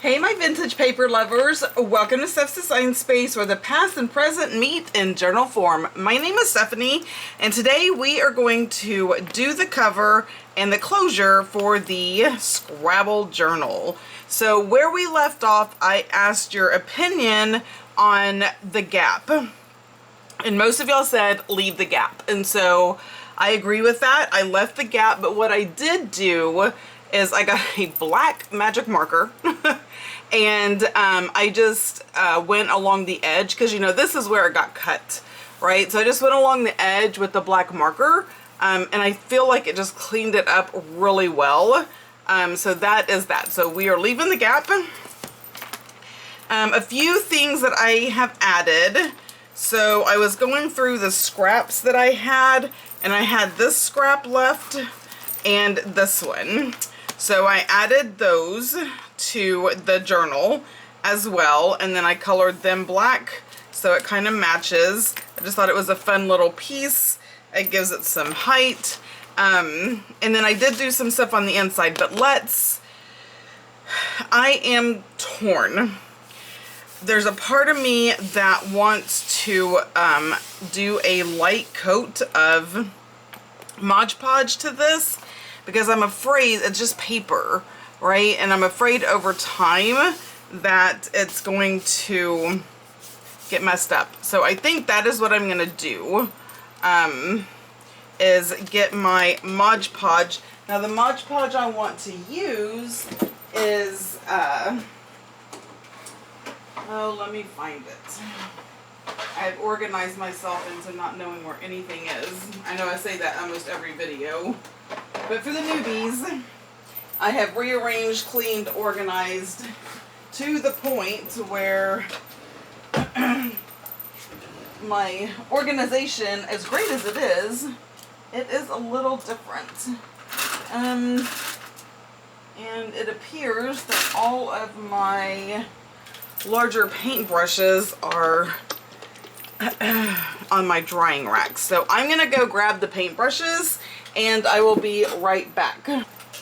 Hey my vintage paper lovers, welcome to Steph's Design Space where the past and present meet in journal form. My name is Stephanie and today we are going to do the cover and the closure for the Scrabble journal. So where we left off, I asked your opinion on the gap. And most of y'all said leave the gap. And so I agree with that. I left the gap, but what I did do is I got a black magic marker and I just went along the edge because you know this is where it got cut, right? So I just went along the edge with the black marker and I feel like it just cleaned it up really well. So that is that. So we are leaving the gap. A few things that I have added. So I was going through the scraps that I had and I had this scrap left and this one. So I added those to the journal as well, and then I colored them black so it kind of matches. I just thought it was a fun little piece. It gives it some height. And then I did do some stuff on the inside, but I am torn. There's a part of me that wants to do a light coat of Mod Podge to this, because I'm afraid it's just paper, right? And I'm afraid over time that it's going to get messed up. So I think that is what I'm gonna do, is get my Mod Podge. Now the Mod Podge I want to use is, oh, let me find it. I've organized myself into not knowing where anything is. I know I say that almost every video. But for the newbies, I have rearranged, cleaned, organized to the point where my organization, as great as it is a little different. And it appears that all of my larger paint brushes are on my drying rack. So I'm gonna go grab the paint brushes and I will be right back.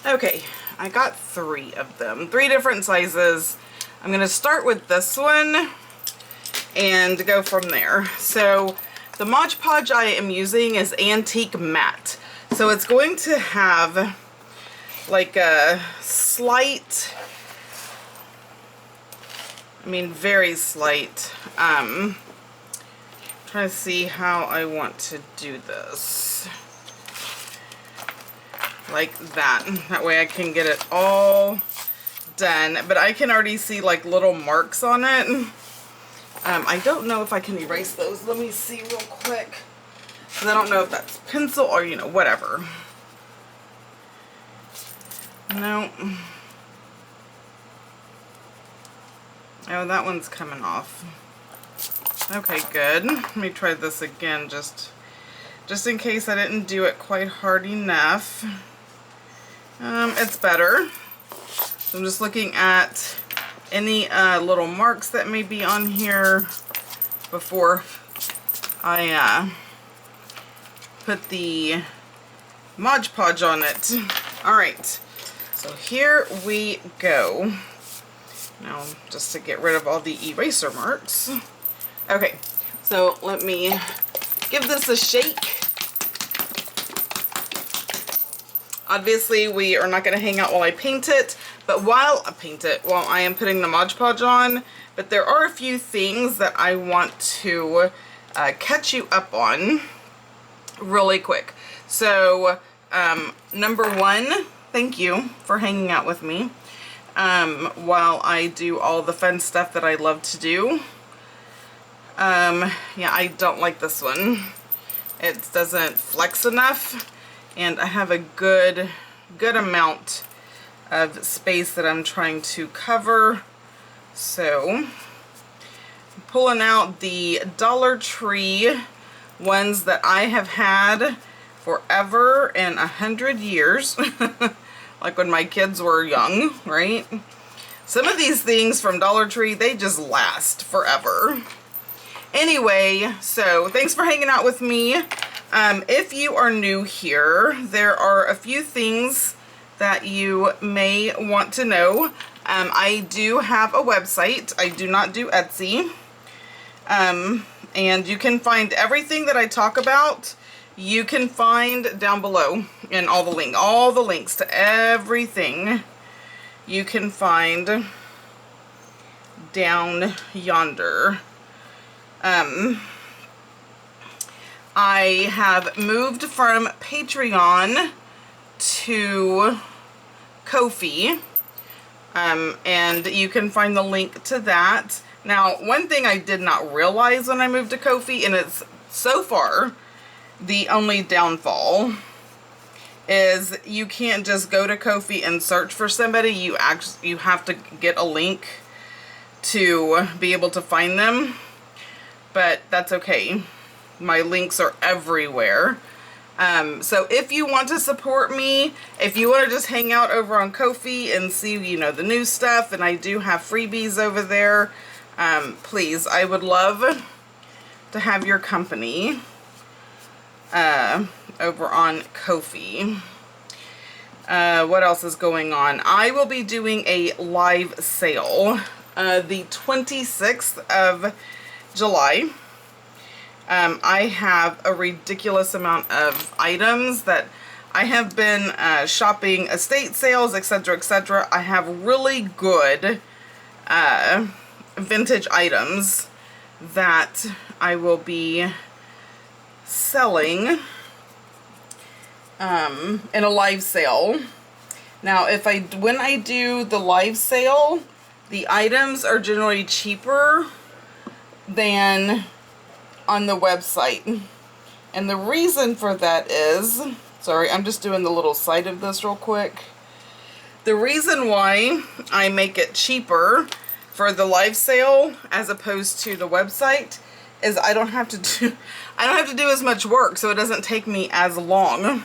Okay, I got 3 of them, 3 different sizes. I'm gonna start with this one and go from there. So the Mod Podge I am using is Antique Matte. So it's going to have like a slight, I mean very slight, trying to see how I want to do this. Like that. That way I can get it all done. But I can already see like little marks on it. I don't know if I can erase those. Let me see real quick. Because I don't know if that's pencil or, you know, whatever. No. Oh, that one's coming off. Okay, good. Let me try this again just in case I didn't do it quite hard enough. It's better. So I'm just looking at any little marks that may be on here before I put the Mod Podge on it. Alright, so here we go. Now, just to get rid of all the eraser marks. Okay, so let me give this a shake. Obviously, we are not going to hang out while I paint it, but while I am putting the Mod Podge on, but there are a few things that I want to catch you up on really quick. So, number 1, thank you for hanging out with me while I do all the fun stuff that I love to do. Yeah, I don't like this one. It doesn't flex enough. And I have a good amount of space that I'm trying to cover. So, I'm pulling out the Dollar Tree ones that I have had forever and 100 years. Like when my kids were young, right? Some of these things from Dollar Tree, they just last forever. Anyway, so thanks for hanging out with me. If you are new here, there are a few things that you may want to know. I do have a website. I do not do Etsy. And you can find everything that I talk about. You can find down below in all the links to everything you can find down yonder. I have moved from Patreon to Ko-fi, and you can find the link to that. Now, one thing I did not realize when I moved to Ko-fi, and it's so far the only downfall, is you can't just go to Ko-fi and search for somebody. You have to get a link to be able to find them, but that's okay. My links are everywhere. So if you want to support me, if you want to just hang out over on Ko-fi and see, you know, the new stuff, and I do have freebies over there, please, I would love to have your company over on Ko-fi. What else is going on? I will be doing a live sale the 26th of July. I have a ridiculous amount of items that I have been shopping, estate sales, etc., etc. I have really good vintage items that I will be selling in a live sale. Now, when I do the live sale, the items are generally cheaper than on the website. And the reason for that is, sorry, I'm just doing the little side of this real quick. The reason why I make it cheaper for the live sale as opposed to the website is I don't have to do as much work, so it doesn't take me as long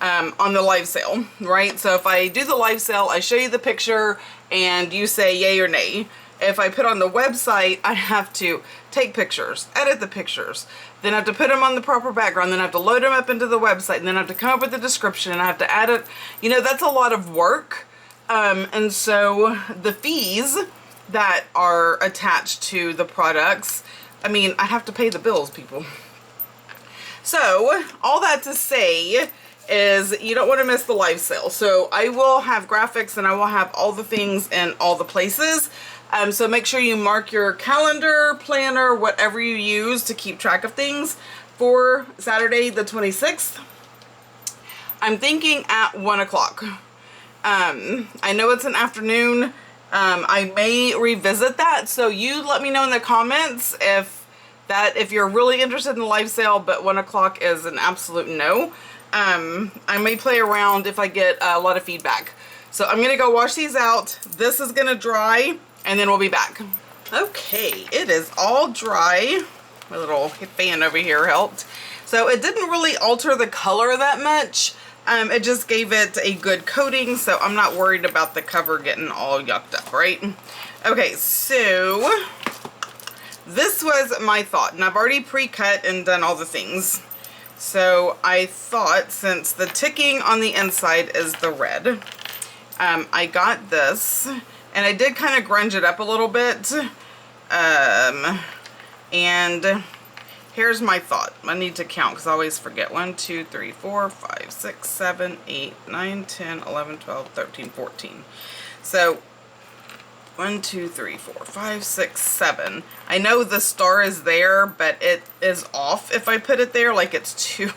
on the live sale, right? So if I do the live sale, I show you the picture and you say yay or nay. If I put on the website, I have to take pictures, edit the pictures, then I have to put them on the proper background, then I have to load them up into the website, and then I have to come up with the description, and I have to add it. You know, that's a lot of work. And so the fees that are attached to the products, I mean, I have to pay the bills, people. So all that to say is you don't want to miss the live sale. So I will have graphics and I will have all the things in all the places. So make sure you mark your calendar, planner, whatever you use to keep track of things for Saturday the 26th. I'm thinking at 1 o'clock. I know it's an afternoon. I may revisit that. So you let me know in the comments if you're really interested in the live sale, but 1 o'clock is an absolute no. I may play around if I get a lot of feedback. So I'm gonna go wash these out. This is gonna dry and then we'll be back. Okay, it is all dry. My little fan over here helped. So it didn't really alter the color that much. It just gave it a good coating, so I'm not worried about the cover getting all yucked up, right? Okay, so this was my thought, and I've already pre-cut and done all the things. So I thought, since the ticking on the inside is the red, I got this, and I did kind of grunge it up a little bit. And here's my thought. I need to count because I always forget. 1, 2, 3, 4, 5, 6, 7, 8, 9, 10, 11, 12, 13, 14. So 1, 2, 3, 4, 5, 6, 7. I know the star is there, but it is off if I put it there. Like it's too,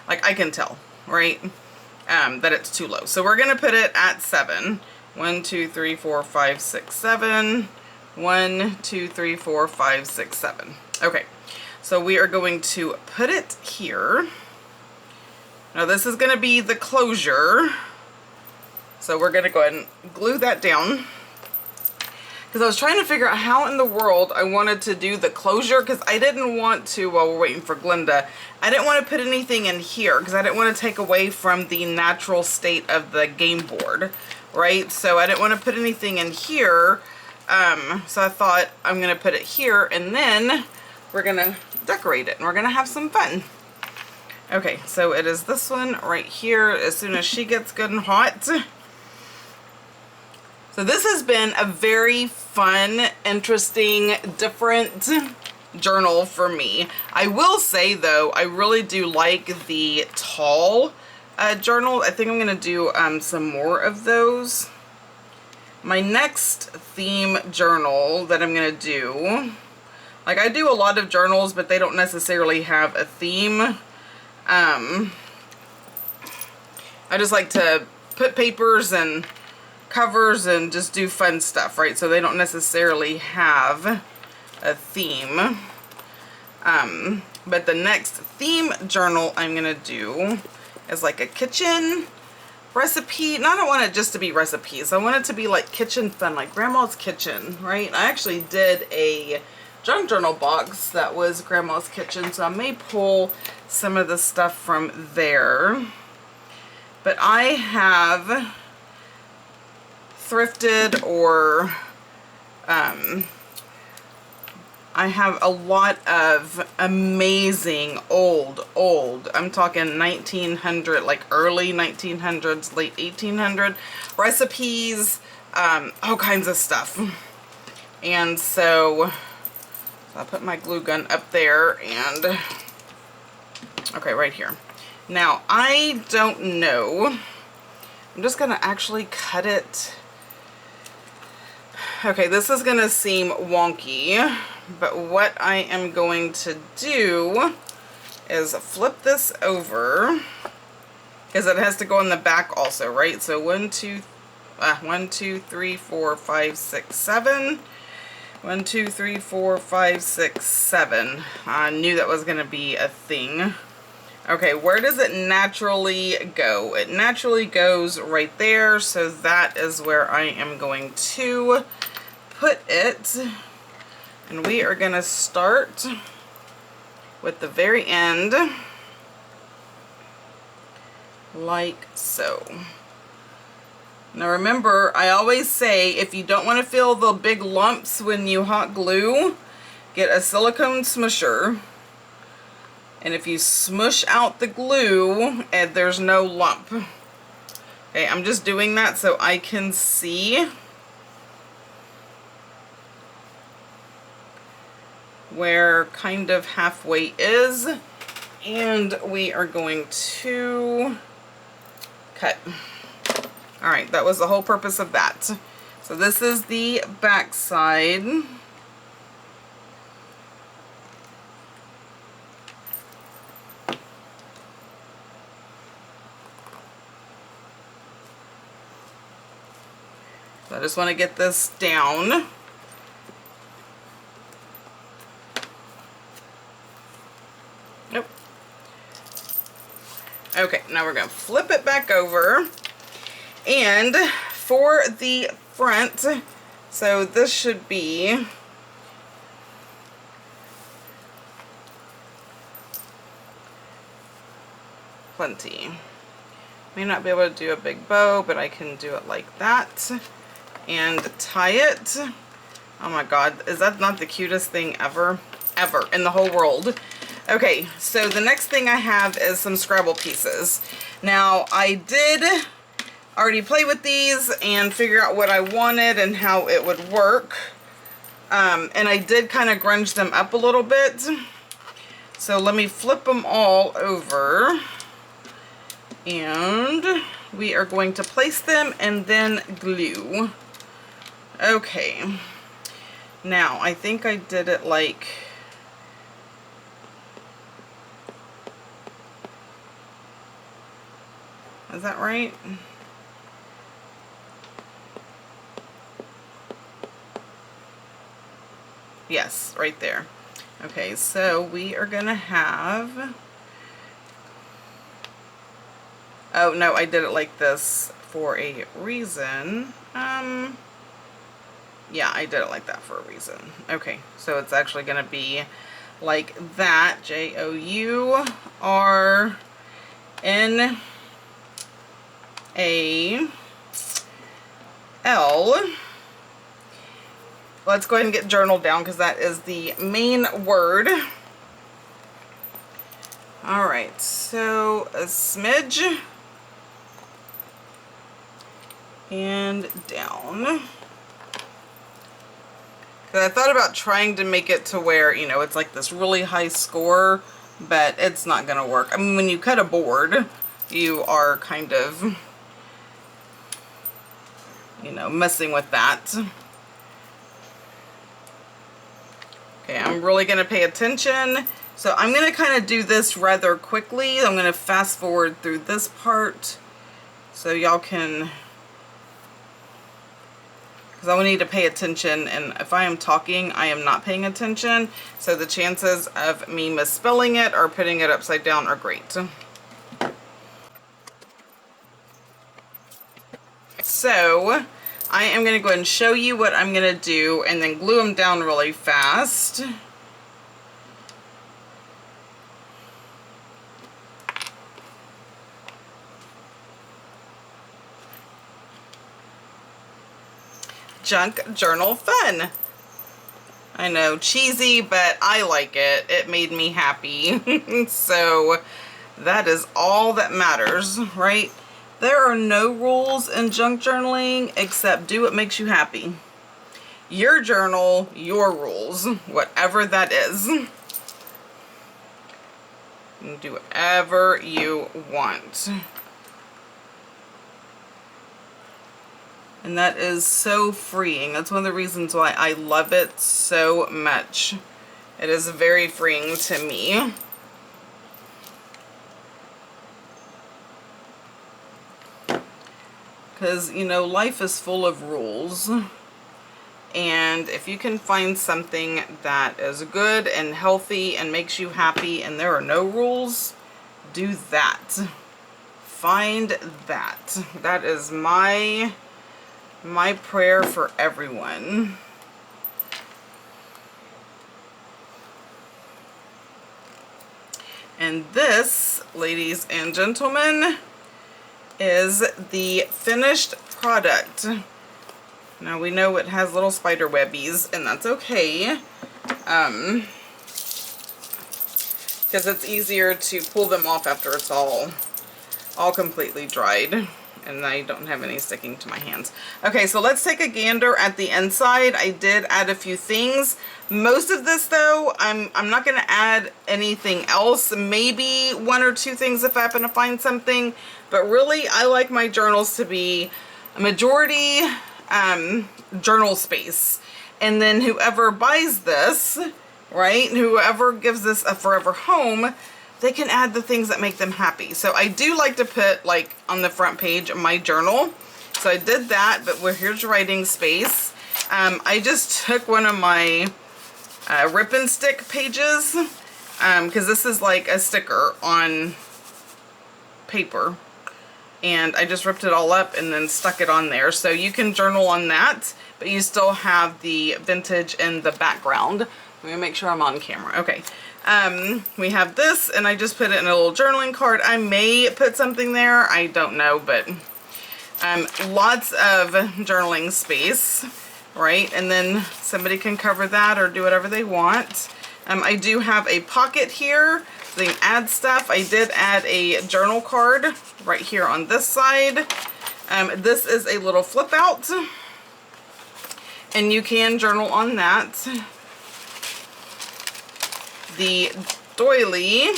like I can tell, right? That it's too low. So we're going to put it at 7. 1, 2, 3, 4, 5, 6, 7. 1, 2, 3, 4, 5, 6, 7. Okay. So we are going to put it here. Now this is going to be the closure. So we're going to go ahead and glue that down. Because I was trying to figure out how in the world I wanted to do the closure, because I didn't want to, while we're waiting for Glinda, I didn't want to put anything in here because I didn't want to take away from the natural state of the game board, right? So I didn't want to put anything in here. So I thought I'm going to put it here, and then we're going to decorate it and we're going to have some fun. Okay, so it is this one right here as soon as she gets good and hot. So this has been a very fun, interesting, different journal for me. I will say though, I really do like the tall journal. I think I'm gonna do some more of those. My next theme journal that I'm gonna do, like I do a lot of journals, but they don't necessarily have a theme. I just like to put papers and covers and just do fun stuff, right? So they don't necessarily have a theme. But the next theme journal I'm gonna do is like a kitchen recipe. And I don't want it just to be recipes. I want it to be like kitchen fun, like Grandma's Kitchen, right? I actually did a junk journal box that was Grandma's Kitchen, so I may pull some of the stuff from there. But I have thrifted, or I have a lot of amazing old, I'm talking 1900, like early 1900s, late 1800 recipes, all kinds of stuff. And so I'll put my glue gun up there and, okay, right here. Now, I don't know, I'm just gonna actually cut it. Okay, this is gonna seem wonky, but what I am going to do is flip this over, because it has to go in the back also, right? So 1, 2, 3, 4, 5, 6, 7. 1, 2, 3, 4, 5, 6, 7. I knew that was gonna be a thing. Okay, where does it naturally go? It naturally goes right there, so that is where I am going to put it. And we are gonna start with the very end, like so. Now remember, I always say if you don't want to feel the big lumps when you hot glue, get a silicone smusher. And if you smush out the glue, and there's no lump. Okay, I'm just doing that so I can see where kind of halfway is. And we are going to cut. Alright, that was the whole purpose of that. So this is the back side. So I just want to get this down. Nope. Okay, now we're going to flip it back over. And for the front, so this should be plenty. May not be able to do a big bow, but I can do it like that and tie it. Oh my god, is that not the cutest thing ever? Ever in the whole world. Okay, so the next thing I have is some Scrabble pieces. Now, I did already play with these and figure out what I wanted and how it would work. And I did kind of grunge them up a little bit. So let me flip them all over. And we are going to place them and then glue. Okay. Now, I think I did it like... Is that right? Yes, right there. Okay, so we are gonna have... Oh, no, I did it like this for a reason. Yeah, I did it like that for a reason. Okay, so it's actually gonna be like that. Journal. Let's go ahead and get journal down because that is the main word. Alright, so a smidge. and down. Because I thought about trying to make it to where, you know, it's like this really high score, but it's not going to work. I mean, when you cut a board, you are kind of, you know, messing with that. Okay, I'm really going to pay attention. So I'm going to kind of do this rather quickly. I'm going to fast forward through this part so y'all can, because I will need to pay attention, and if I am talking, I am not paying attention. So the chances of me misspelling it or putting it upside down are great. So I am going to go ahead and show you what I'm going to do and then glue them down really fast. Junk journal fun. I know, cheesy, but I like it. It made me happy. So that is all that matters, right? There are no rules in junk journaling except do what makes you happy. Your journal, your rules, whatever that is. You can do whatever you want. And that is so freeing. That's one of the reasons why I love it so much. It is very freeing to me. Because, you know, life is full of rules. And if you can find something that is good and healthy and makes you happy and there are no rules, do that. Find that. That is my prayer for everyone. And this, ladies and gentlemen, is the finished product. Now we know it has little spider webbies, and that's okay, because it's easier to pull them off after it's all completely dried and I don't have any sticking to my hands. Okay, so let's take a gander at the inside. I did add a few things. Most of this though, I'm not going to add anything else. Maybe one or two things if I happen to find something. But really, I like my journals to be a majority journal space. And then whoever buys this, right, whoever gives this a forever home, they can add the things that make them happy. So I do like to put, like, on the front page my journal. So I did that, but here's writing space. I just took one of my rip and stick pages, because this is like a sticker on paper. And I just ripped it all up and then stuck it on there. So you can journal on that, but you still have the vintage in the background. Let me make sure I'm on camera. Okay. We have this, and I just put it in a little journaling card. I may put something there. I don't know, but lots of journaling space, right? And then somebody can cover that or do whatever they want. I do have a pocket here. They can add stuff. I did add a journal card right here on this side. This is a little flip out, and you can journal on that. The doily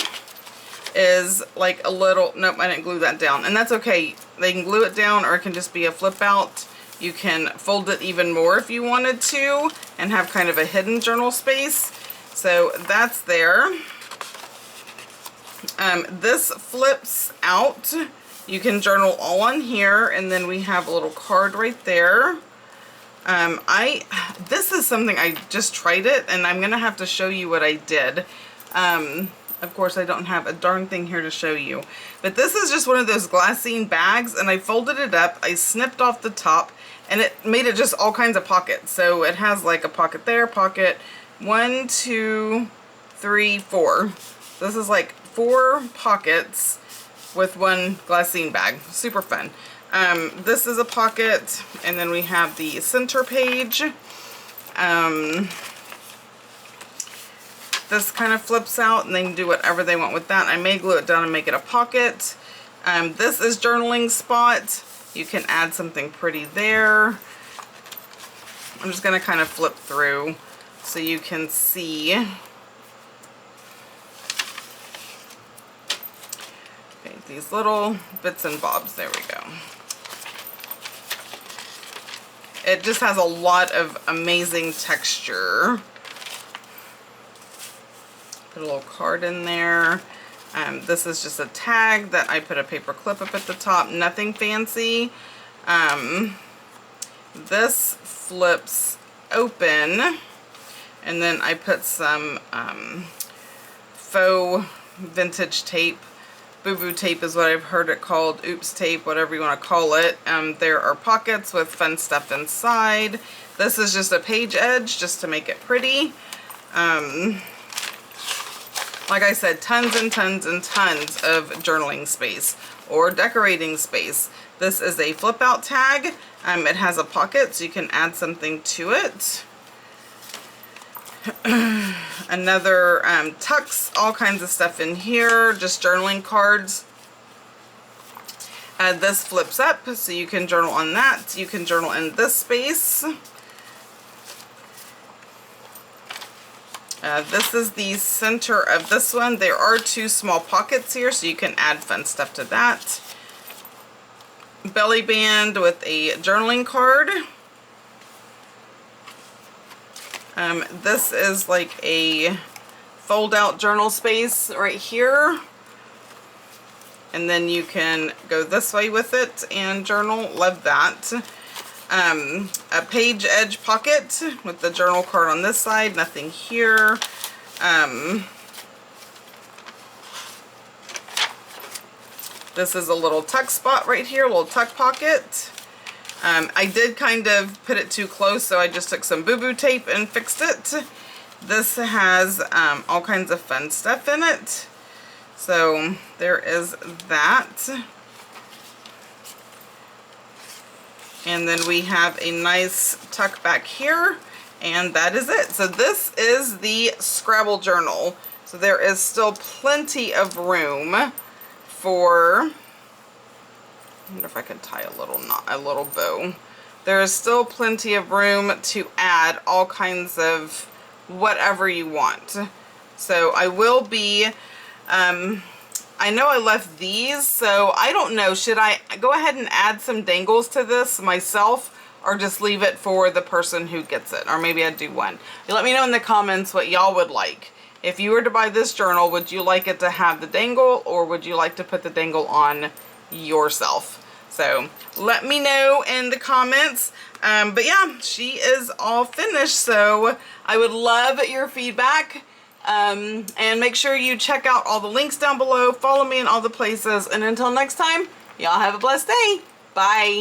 is like a little, nope, I didn't glue that down, and that's okay. They can glue it down, or it can just be a flip out. You can fold it even more if you wanted to and have kind of a hidden journal space. So that's there. This flips out. You can journal all on here, and then we have a little card right there. This is something I just tried it, and I'm gonna have to show you what I did. Of course I don't have a darn thing here to show you, but this is just one of those glassine bags, and I folded it up, I snipped off the top, and it made it just all kinds of pockets. So it has like a pocket there, pocket 1, 2, 3, 4. This is like 4 pockets with one glassine bag. Super fun. This is a pocket, and then we have the center page. This kind of flips out, and they can do whatever they want with that. I may glue it down and make it a pocket. This is journaling spot. You can add something pretty there. I'm just going to kind of flip through so you can see. Okay, these little bits and bobs. There we go. It just has a lot of amazing texture. Put a little card in there. This is just a tag that I put a paper clip up at the top. Nothing fancy. This flips open, and then I put some faux vintage tape. Boo-boo tape is what I've heard it called. Oops tape, whatever you want to call it. There are pockets with fun stuff inside. This is just a page edge just to make it pretty. Like I said, tons and tons and tons of journaling space or decorating space. This is a flip out tag. It has a pocket so you can add something to it. Another tucks all kinds of stuff in here, just journaling cards. This flips up so you can journal on that. You can journal in this space. This is the center of this one. There are two small pockets here so you can add fun stuff to that. Belly band with a journaling card. This is like a fold out journal space right here. And then you can go this way with it and journal. Love that. A page edge pocket with the journal card on this side, nothing here. This is a little tuck spot right here, a little tuck pocket. I did kind of put it too close, so I just took some boo-boo tape and fixed it. This has all kinds of fun stuff in it. So there is that. And then we have a nice tuck back here, and that is it. So this is the Scrabble journal. So there is still plenty of room for, I wonder if I can tie a little knot, a little bow. There is still plenty of room to add all kinds of whatever you want. So I will be, I know I left these, so I don't know, should I go ahead and add some dangles to this myself or just leave it for the person who gets it? Or maybe I'd do one. You let me know in the comments what y'all would like. If you were to buy this journal, would you like it to have the dangle, or would you like to put the dangle on yourself? So let me know in the comments. But yeah, she is all finished, so I would love your feedback. And make sure you check out all the links down below. Follow me in all the places. And until next time, y'all have a blessed day. Bye.